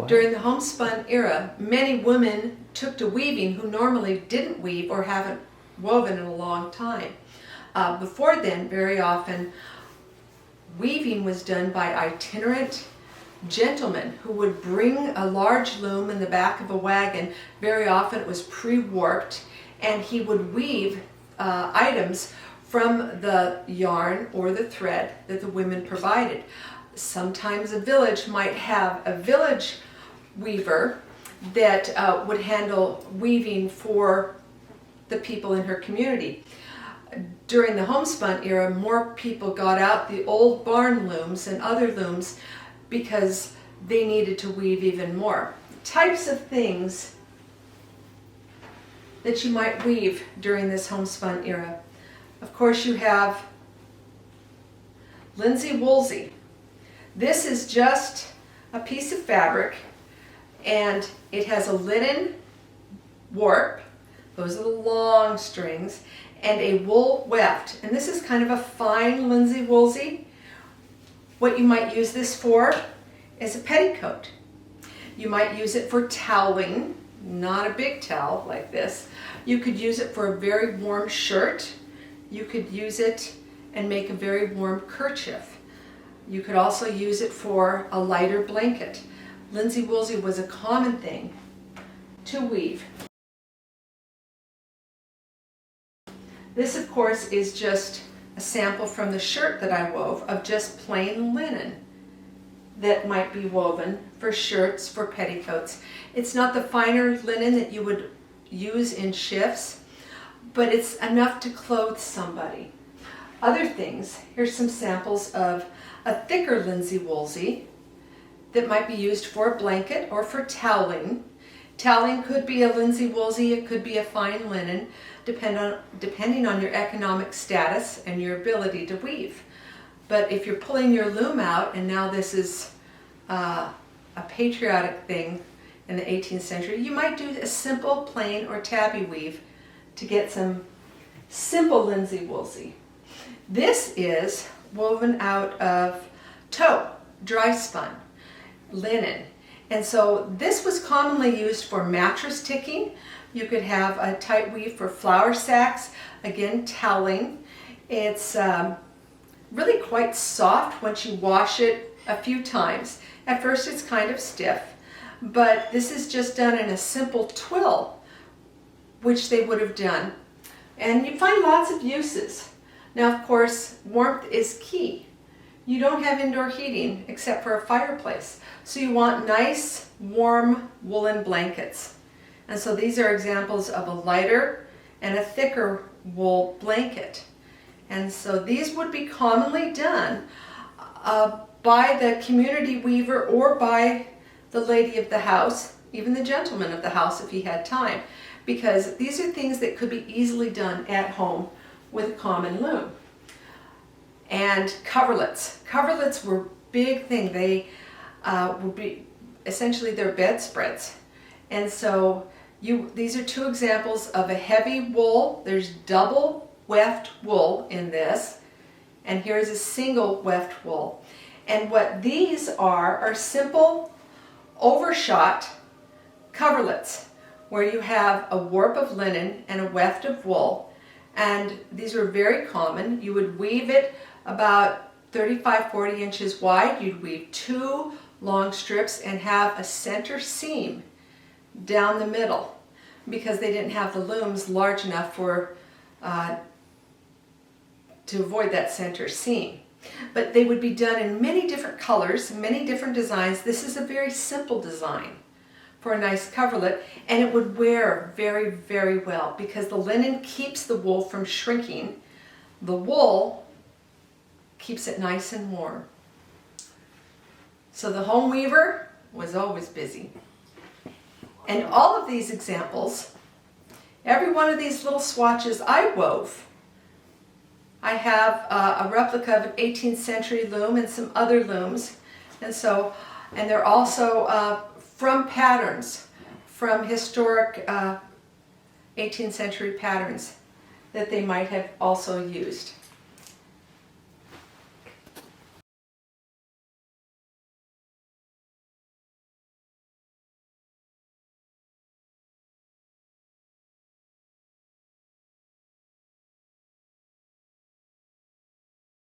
During the homespun era, many women took to weaving who normally didn't weave or haven't woven in a long time. Before then, very often, weaving was done by itinerant gentlemen who would bring a large loom in the back of a wagon. Very often it was pre-warped, and he would weave items from the yarn or the thread that the women provided. Sometimes a village might have a village weaver that would handle weaving for the people in her community. During the homespun era, more people got out the old barn looms and other looms because they needed to weave even more. Types of things that you might weave during this homespun era. Of course, you have linsey woolsey. This is just a piece of fabric, and it has a linen warp, those are the long strings, and a wool weft. And this is kind of a fine linsey woolsey. What you might use this for is a petticoat. You might use it for toweling, not a big towel like this. You could use it for a very warm shirt. You could use it and make a very warm kerchief. You could also use it for a lighter blanket. Linsey woolsey was a common thing to weave. This, of course, is just a sample from the shirt that I wove of just plain linen that might be woven for shirts, for petticoats. It's not the finer linen that you would use in shifts, but it's enough to clothe somebody. Other things, here's some samples of a thicker linsey woolsey that might be used for a blanket or for toweling. Toweling could be a linsey woolsey, it could be a fine linen, depending on your economic status and your ability to weave. But if you're pulling your loom out, and now this is a patriotic thing in the 18th century, you might do a simple plain or tabby weave to get some simple linsey woolsey. This is woven out of tow, dry spun linen. And so this was commonly used for mattress ticking. You could have a tight weave for flour sacks, again toweling. It's really quite soft once you wash it a few times. At first it's kind of stiff, but this is just done in a simple twill, which they would have done. And you find lots of uses. Now, of course, warmth is key. You don't have indoor heating except for a fireplace. So you want nice, warm woolen blankets. And so these are examples of a lighter and a thicker wool blanket. And so these would be commonly done by the community weaver or by the lady of the house, even the gentleman of the house if he had time, because these are things that could be easily done at home with a common loom. And coverlets. Coverlets were a big thing. They would be essentially their bedspreads. And so these are two examples of a heavy wool. There's double weft wool in this, and here's a single weft wool. And what these are simple overshot coverlets where you have a warp of linen and a weft of wool. And these are very common. You would weave it about 35-40 inches wide. You'd weave 2 long strips and have a center seam down the middle because they didn't have the looms large enough for to avoid that center seam. But they would be done in many different colors, many different designs. This is a very simple design for a nice coverlet, and it would wear very, very well because the linen keeps the wool from shrinking. The wool keeps it nice and warm. So the home weaver was always busy. And all of these examples, every one of these little swatches I wove. I have a replica of an 18th century loom and some other looms. And they're also from patterns, from historic 18th century patterns that they might have also used.